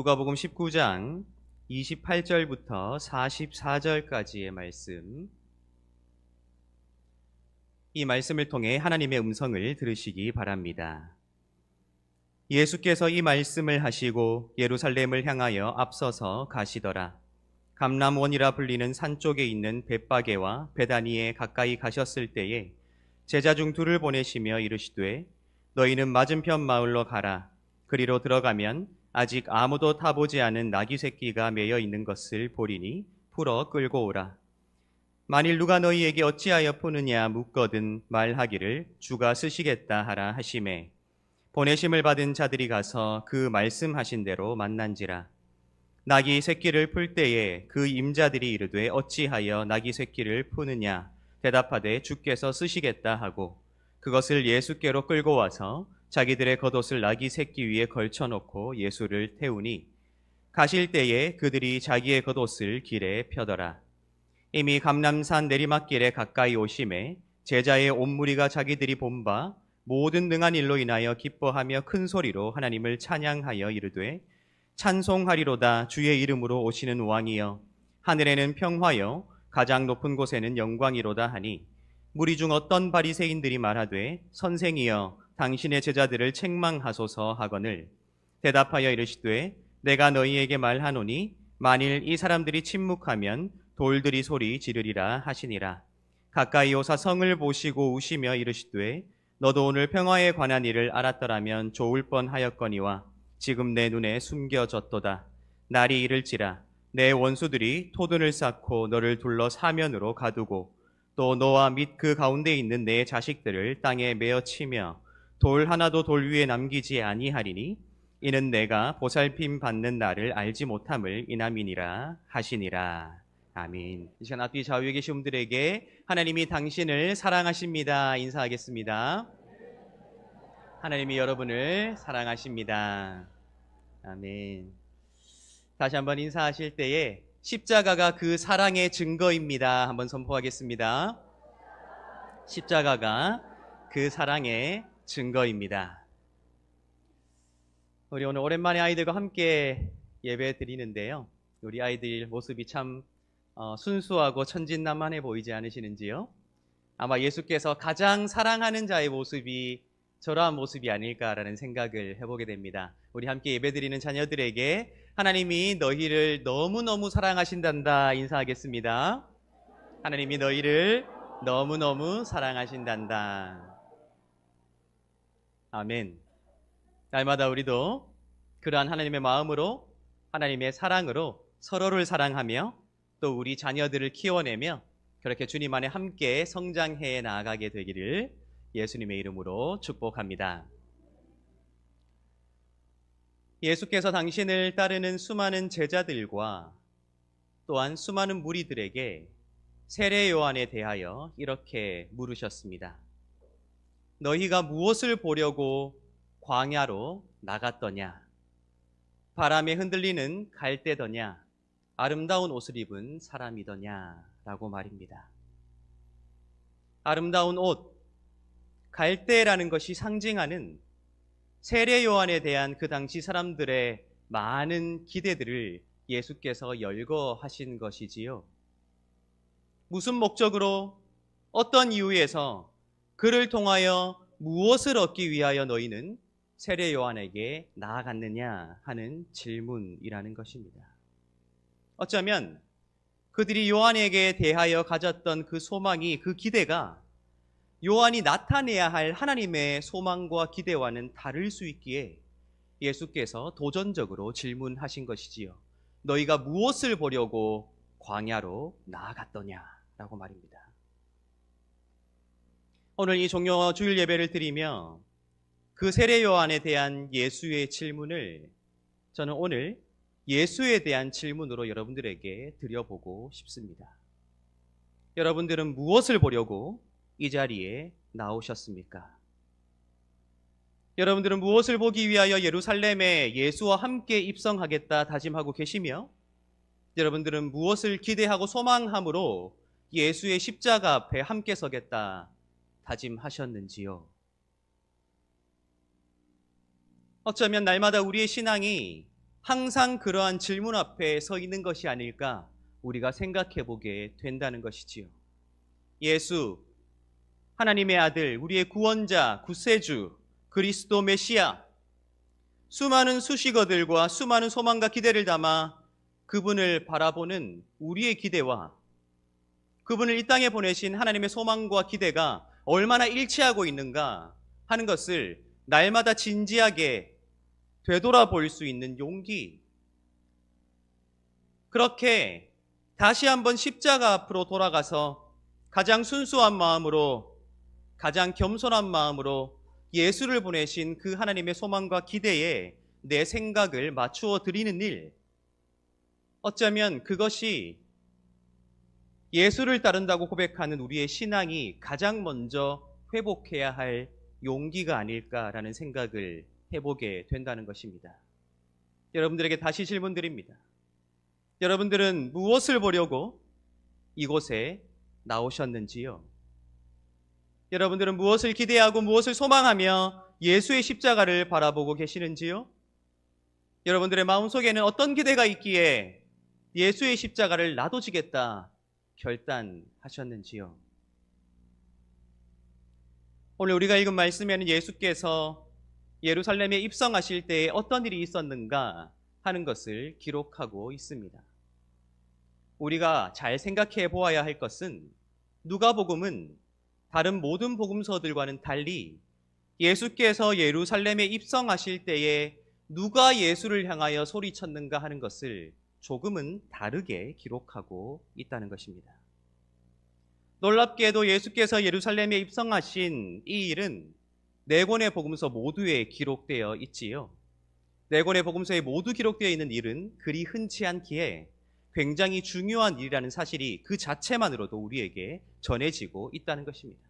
누가복음 19장 28절부터 44절까지의 말씀, 이 말씀을 통해 하나님의 음성을 들으시기 바랍니다. 예수께서 이 말씀을 하시고 예루살렘을 향하여 앞서서 가시더라. 감람원이라 불리는 산 쪽에 있는 벳바게와 베다니에 가까이 가셨을 때에 제자 중 둘을 보내시며 이르시되 너희는 맞은편 마을로 가라. 그리로 들어가면 아직 아무도 타보지 않은 나귀 새끼가 매여 있는 것을 보리니 풀어 끌고 오라. 만일 누가 너희에게 어찌하여 푸느냐 묻거든 말하기를 주가 쓰시겠다 하라 하시매 보내심을 받은 자들이 가서 그 말씀하신 대로 만난지라. 나귀 새끼를 풀 때에 그 임자들이 이르되 어찌하여 나귀 새끼를 푸느냐 대답하되 주께서 쓰시겠다 하고 그것을 예수께로 끌고 와서 자기들의 겉옷을 나귀 새끼 위에 걸쳐놓고 예수를 태우니 가실 때에 그들이 자기의 겉옷을 길에 펴더라. 이미 감람산 내리막길에 가까이 오심에 제자의 온 무리가 자기들이 본 바 모든 능한 일로 인하여 기뻐하며 큰 소리로 하나님을 찬양하여 이르되 찬송하리로다 주의 이름으로 오시는 왕이여 하늘에는 평화여 가장 높은 곳에는 영광이로다 하니 무리 중 어떤 바리새인들이 말하되 선생이여 당신의 제자들을 책망하소서 하거늘 대답하여 이르시되 내가 너희에게 말하노니 만일 이 사람들이 침묵하면 돌들이 소리 지르리라 하시니라. 가까이 오사 성을 보시고 우시며 이르시되 너도 오늘 평화에 관한 일을 알았더라면 좋을 뻔하였거니와 지금 내 눈에 숨겨졌도다. 날이 이를지라 내 원수들이 토둔을 쌓고 너를 둘러 사면으로 가두고 또 너와 및 그 가운데 있는 내 자식들을 땅에 메어 치며 돌 하나도 돌 위에 남기지 아니하리니 이는 내가 보살핌 받는 날을 알지 못함을 인함이니라 하시니라. 아멘. 이 시간 앞뒤 좌우에 계신 분들에게 하나님이 당신을 사랑하십니다 인사하겠습니다. 하나님이 여러분을 사랑하십니다. 아멘. 다시 한번 인사하실 때에 십자가가 그 사랑의 증거입니다 한번 선포하겠습니다. 십자가가 그 사랑의 증거입니다. 우리 오늘 오랜만에 아이들과 함께 예배 드리는데요. 우리 아이들 모습이 참 순수하고 천진난만해 보이지 않으시는지요? 아마 예수께서 가장 사랑하는 자의 모습이 저러한 모습이 아닐까라는 생각을 해보게 됩니다. 우리 함께 예배드리는 자녀들에게 하나님이 너희를 너무너무 사랑하신단다 인사하겠습니다. 하나님이 너희를 너무너무 사랑하신단다. 아멘. 날마다 우리도 그러한 하나님의 마음으로 하나님의 사랑으로 서로를 사랑하며 또 우리 자녀들을 키워내며 그렇게 주님 안에 함께 성장해 나아가게 되기를 예수님의 이름으로 축복합니다. 예수께서 당신을 따르는 수많은 제자들과 또한 수많은 무리들에게 세례 요한에 대하여 이렇게 물으셨습니다. 너희가 무엇을 보려고 광야로 나갔더냐? 바람에 흔들리는 갈대더냐? 아름다운 옷을 입은 사람이더냐? 라고 말입니다. 아름다운 옷, 갈대라는 것이 상징하는 세례 요한에 대한 그 당시 사람들의 많은 기대들을 예수께서 열거하신 것이지요. 무슨 목적으로, 어떤 이유에서 그를 통하여 무엇을 얻기 위하여 너희는 세례 요한에게 나아갔느냐 하는 질문이라는 것입니다. 어쩌면 그들이 요한에게 대하여 가졌던 그 소망이, 그 기대가 요한이 나타내야 할 하나님의 소망과 기대와는 다를 수 있기에 예수께서 도전적으로 질문하신 것이지요. 너희가 무엇을 보려고 광야로 나아갔더냐 라고 말입니다. 오늘 이 종료 주일 예배를 드리며 그 세례 요한에 대한 예수의 질문을 저는 오늘 예수에 대한 질문으로 여러분들에게 드려보고 싶습니다. 여러분들은 무엇을 보려고 이 자리에 나오셨습니까? 여러분들은 무엇을 보기 위하여 예루살렘에 예수와 함께 입성하겠다 다짐하고 계시며 여러분들은 무엇을 기대하고 소망함으로 예수의 십자가 앞에 함께 서겠다 다짐하셨는지요? 어쩌면 날마다 우리의 신앙이 항상 그러한 질문 앞에 서 있는 것이 아닐까 우리가 생각해 보게 된다는 것이지요. 예수, 하나님의 아들, 우리의 구원자, 구세주, 그리스도 메시아, 수많은 수식어들과 수많은 소망과 기대를 담아 그분을 바라보는 우리의 기대와 그분을 이 땅에 보내신 하나님의 소망과 기대가 얼마나 일치하고 있는가 하는 것을 날마다 진지하게 되돌아볼 수 있는 용기, 그렇게 다시 한번 십자가 앞으로 돌아가서 가장 순수한 마음으로, 가장 겸손한 마음으로 예수를 보내신 그 하나님의 소망과 기대에 내 생각을 맞추어 드리는 일, 어쩌면 그것이 예수를 따른다고 고백하는 우리의 신앙이 가장 먼저 회복해야 할 용기가 아닐까라는 생각을 해보게 된다는 것입니다. 여러분들에게 다시 질문드립니다. 여러분들은 무엇을 보려고 이곳에 나오셨는지요? 여러분들은 무엇을 기대하고 무엇을 소망하며 예수의 십자가를 바라보고 계시는지요? 여러분들의 마음속에는 어떤 기대가 있기에 예수의 십자가를 나도 지겠다 결단하셨는지요? 오늘 우리가 읽은 말씀에는 예수께서 예루살렘에 입성하실 때에 어떤 일이 있었는가 하는 것을 기록하고 있습니다. 우리가 잘 생각해 보아야 할 것은 누가복음은 다른 모든 복음서들과는 달리 예수께서 예루살렘에 입성하실 때에 누가 예수를 향하여 소리쳤는가 하는 것을 조금은 다르게 기록하고 있다는 것입니다. 놀랍게도 예수께서 예루살렘에 입성하신 이 일은 네 권의 복음서 모두에 기록되어 있지요. 네 권의 복음서에 모두 기록되어 있는 일은 그리 흔치 않기에 굉장히 중요한 일이라는 사실이 그 자체만으로도 우리에게 전해지고 있다는 것입니다.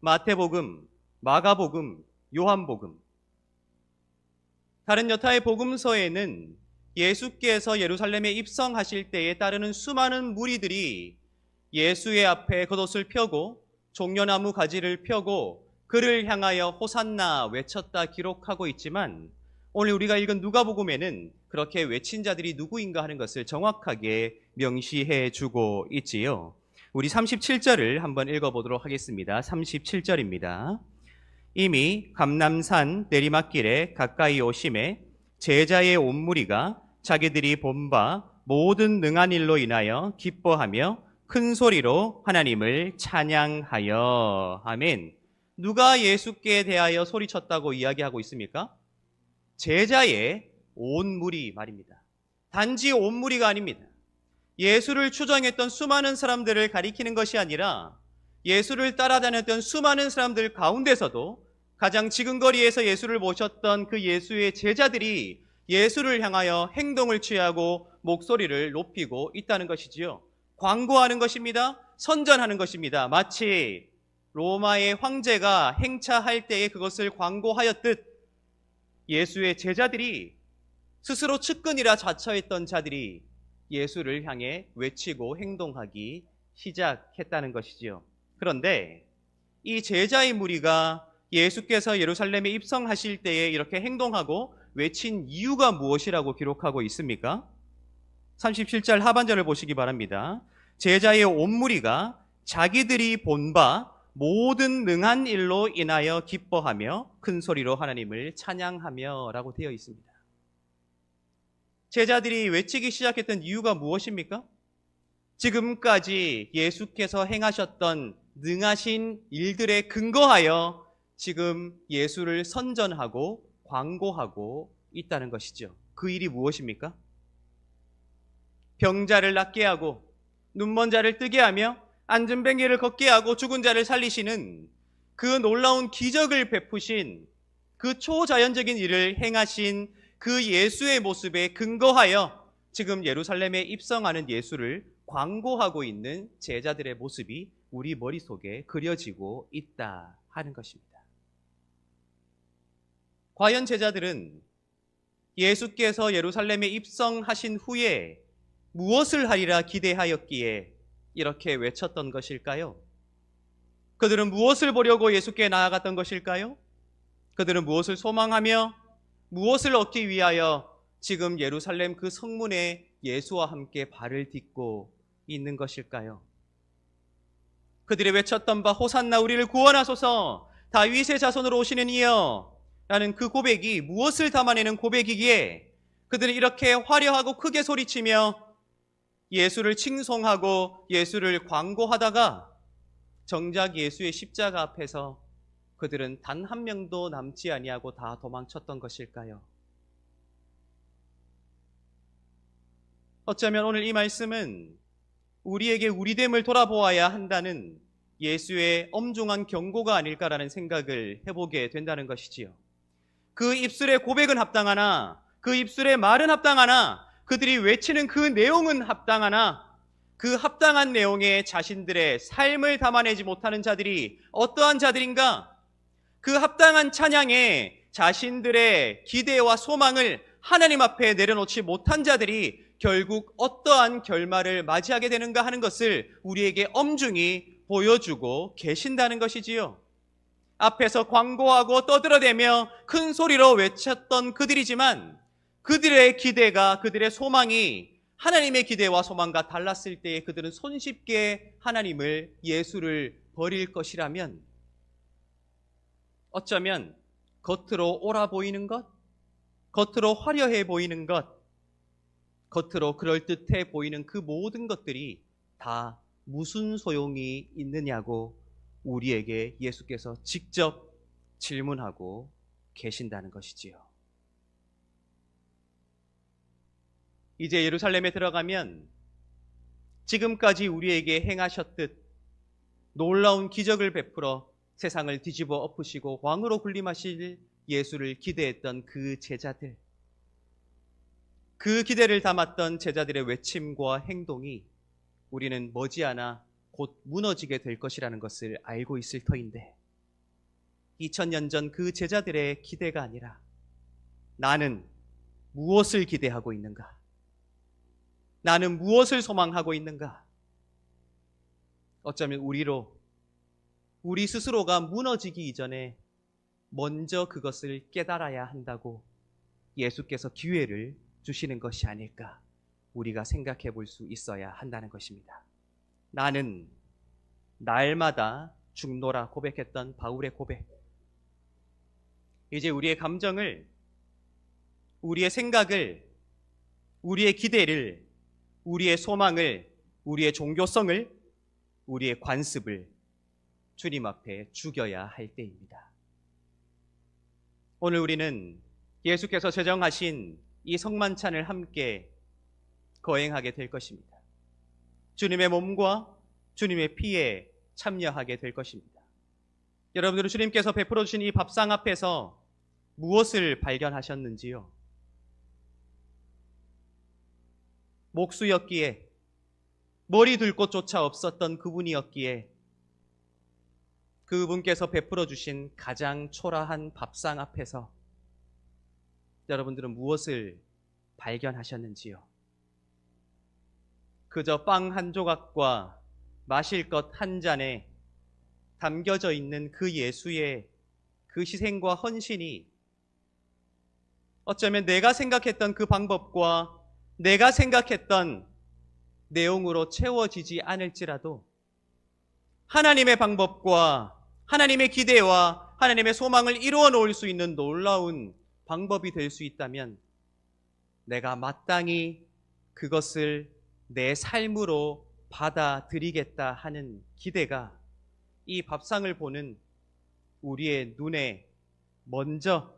마태복음, 마가복음, 요한복음, 다른 여타의 복음서에는 예수께서 예루살렘에 입성하실 때에 따르는 수많은 무리들이 예수의 앞에 겉옷을 펴고 종려나무 가지를 펴고 그를 향하여 호산나 외쳤다 기록하고 있지만, 오늘 우리가 읽은 누가복음에는 그렇게 외친 자들이 누구인가 하는 것을 정확하게 명시해 주고 있지요. 우리 37절을 한번 읽어보도록 하겠습니다. 37절입니다. 이미 감람산 내리막길에 가까이 오심에 제자의 온 무리가 자기들이 본 바 모든 능한 일로 인하여 기뻐하며 큰 소리로 하나님을 찬양하여. 아멘. 누가 예수께 대하여 소리쳤다고 이야기하고 있습니까? 제자의 온 무리 말입니다. 단지 온 무리가 아닙니다. 예수를 추종했던 수많은 사람들을 가리키는 것이 아니라 예수를 따라다녔던 수많은 사람들 가운데서도 가장 지근거리에서 예수를 모셨던 그 예수의 제자들이 예수를 향하여 행동을 취하고 목소리를 높이고 있다는 것이지요. 광고하는 것입니다. 선전하는 것입니다. 마치 로마의 황제가 행차할 때에 그것을 광고하였듯 예수의 제자들이 스스로 측근이라 자처했던 자들이 예수를 향해 외치고 행동하기 시작했다는 것이지요. 그런데 이 제자의 무리가 예수께서 예루살렘에 입성하실 때에 이렇게 행동하고 외친 이유가 무엇이라고 기록하고 있습니까? 37절 하반절을 보시기 바랍니다. 제자의 온 무리가 자기들이 본 바 모든 능한 일로 인하여 기뻐하며 큰 소리로 하나님을 찬양하며 라고 되어 있습니다. 제자들이 외치기 시작했던 이유가 무엇입니까? 지금까지 예수께서 행하셨던 능하신 일들에 근거하여 지금 예수를 선전하고 광고하고 있다는 것이죠. 그 일이 무엇입니까? 병자를 낫게 하고 눈먼 자를 뜨게 하며 앉은 뱅이를 걷게 하고 죽은 자를 살리시는 그 놀라운 기적을 베푸신 그 초자연적인 일을 행하신 그 예수의 모습에 근거하여 지금 예루살렘에 입성하는 예수를 광고하고 있는 제자들의 모습이 우리 머릿속에 그려지고 있다 하는 것입니다. 과연 제자들은 예수께서 예루살렘에 입성하신 후에 무엇을 하리라 기대하였기에 이렇게 외쳤던 것일까요? 그들은 무엇을 보려고 예수께 나아갔던 것일까요? 그들은 무엇을 소망하며 무엇을 얻기 위하여 지금 예루살렘 그 성문에 예수와 함께 발을 딛고 있는 것일까요? 그들이 외쳤던 바 호산나 우리를 구원하소서 다윗의 자손으로 오시는 이여 라는 그 고백이 무엇을 담아내는 고백이기에 그들은 이렇게 화려하고 크게 소리치며 예수를 칭송하고 예수를 광고하다가 정작 예수의 십자가 앞에서 그들은 단 한 명도 남지 아니하고 다 도망쳤던 것일까요? 어쩌면 오늘 이 말씀은 우리에게 우리됨을 돌아보아야 한다는 예수의 엄중한 경고가 아닐까라는 생각을 해보게 된다는 것이지요. 그 입술의 고백은 합당하나 그 입술의 말은 합당하나 그들이 외치는 그 내용은 합당하나 그 합당한 내용에 자신들의 삶을 담아내지 못하는 자들이 어떠한 자들인가? 그 합당한 찬양에 자신들의 기대와 소망을 하나님 앞에 내려놓지 못한 자들이 결국 어떠한 결말을 맞이하게 되는가 하는 것을 우리에게 엄중히 보여주고 계신다는 것이지요. 앞에서 광고하고 떠들어대며 큰 소리로 외쳤던 그들이지만 그들의 기대가 그들의 소망이 하나님의 기대와 소망과 달랐을 때에 그들은 손쉽게 하나님을 예수를 버릴 것이라면 어쩌면 겉으로 옳아 보이는 것, 겉으로 화려해 보이는 것, 겉으로 그럴듯해 보이는 그 모든 것들이 다 무슨 소용이 있느냐고 우리에게 예수께서 직접 질문하고 계신다는 것이지요. 이제 예루살렘에 들어가면 지금까지 우리에게 행하셨듯 놀라운 기적을 베풀어 세상을 뒤집어 엎으시고 왕으로 군림하실 예수를 기대했던 그 제자들, 그 기대를 담았던 제자들의 외침과 행동이 우리는 머지않아 곧 무너지게 될 것이라는 것을 알고 있을 터인데 2000년 전 그 제자들의 기대가 아니라 나는 무엇을 기대하고 있는가? 나는 무엇을 소망하고 있는가? 어쩌면 우리 스스로가 무너지기 이전에 먼저 그것을 깨달아야 한다고 예수께서 기회를 주시는 것이 아닐까 우리가 생각해 볼 수 있어야 한다는 것입니다. 나는 날마다 죽노라 고백했던 바울의 고백. 이제 우리의 감정을, 우리의 생각을, 우리의 기대를, 우리의 소망을, 우리의 종교성을, 우리의 관습을 주님 앞에 죽여야 할 때입니다. 오늘 우리는 예수께서 제정하신 이 성만찬을 함께 거행하게 될 것입니다. 주님의 몸과 주님의 피에 참여하게 될 것입니다. 여러분들은 주님께서 베풀어 주신 이 밥상 앞에서 무엇을 발견하셨는지요? 목수였기에 머리 둘 곳조차 없었던 그분이었기에 그분께서 베풀어 주신 가장 초라한 밥상 앞에서 여러분들은 무엇을 발견하셨는지요? 그저 빵 한 조각과 마실 것 한 잔에 담겨져 있는 그 예수의 그 희생과 헌신이 어쩌면 내가 생각했던 그 방법과 내가 생각했던 내용으로 채워지지 않을지라도 하나님의 방법과 하나님의 기대와 하나님의 소망을 이루어 놓을 수 있는 놀라운 방법이 될 수 있다면 내가 마땅히 그것을 내 삶으로 받아들이겠다 하는 기대가 이 밥상을 보는 우리의 눈에 먼저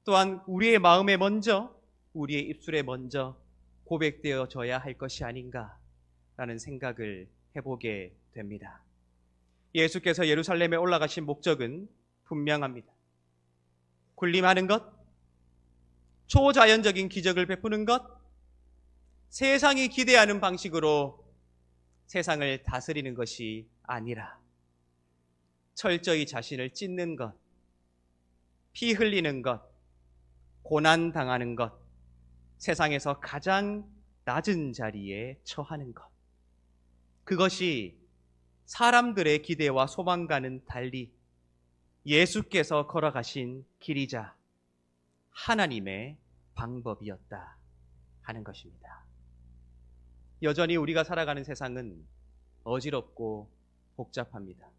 또한 우리의 마음에 먼저 우리의 입술에 먼저 고백되어져야 할 것이 아닌가라는 생각을 해보게 됩니다. 예수께서 예루살렘에 올라가신 목적은 분명합니다. 군림하는 것, 초자연적인 기적을 베푸는 것, 세상이 기대하는 방식으로 세상을 다스리는 것이 아니라 철저히 자신을 찢는 것, 피 흘리는 것, 고난당하는 것, 세상에서 가장 낮은 자리에 처하는 것. 그것이 사람들의 기대와 소망과는 달리 예수께서 걸어가신 길이자 하나님의 방법이었다 하는 것입니다. 여전히 우리가 살아가는 세상은 어지럽고 복잡합니다.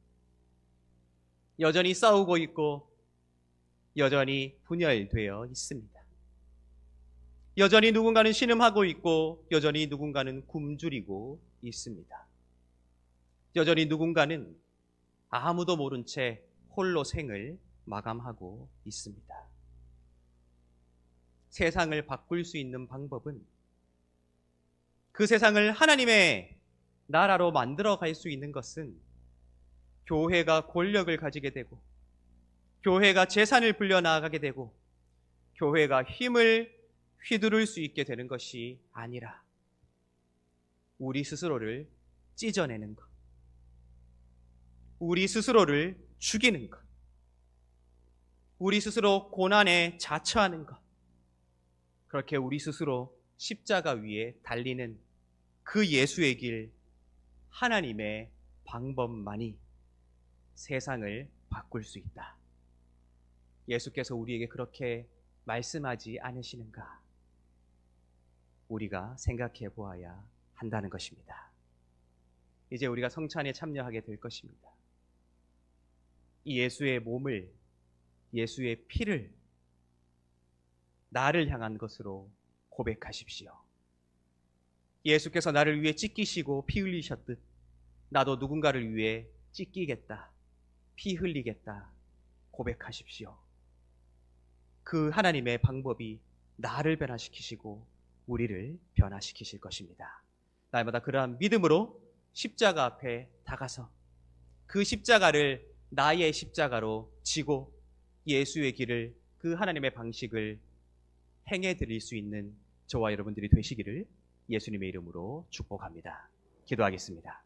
여전히 싸우고 있고 여전히 분열되어 있습니다. 여전히 누군가는 신음하고 있고 여전히 누군가는 굶주리고 있습니다. 여전히 누군가는 아무도 모른 채 홀로 생을 마감하고 있습니다. 세상을 바꿀 수 있는 방법은 그 세상을 하나님의 나라로 만들어 갈 수 있는 것은 교회가 권력을 가지게 되고 교회가 재산을 불려나가게 되고 교회가 힘을 휘두를 수 있게 되는 것이 아니라 우리 스스로를 찢어내는 것, 우리 스스로를 죽이는 것, 우리 스스로 고난에 자처하는 것, 그렇게 우리 스스로 십자가 위에 달리는 그 예수의 길, 하나님의 방법만이 세상을 바꿀 수 있다. 예수께서 우리에게 그렇게 말씀하지 않으시는가? 우리가 생각해 보아야 한다는 것입니다. 이제 우리가 성찬에 참여하게 될 것입니다. 이 예수의 몸을, 예수의 피를 나를 향한 것으로 고백하십시오. 예수께서 나를 위해 찢기시고 피 흘리셨듯 나도 누군가를 위해 찢기겠다, 피 흘리겠다 고백하십시오. 그 하나님의 방법이 나를 변화시키시고 우리를 변화시키실 것입니다. 날마다 그러한 믿음으로 십자가 앞에 다가서 그 십자가를 나의 십자가로 지고 예수의 길을, 그 하나님의 방식을 행해 드릴 수 있는 저와 여러분들이 되시기를 예수님의 이름으로 축복합니다. 기도하겠습니다.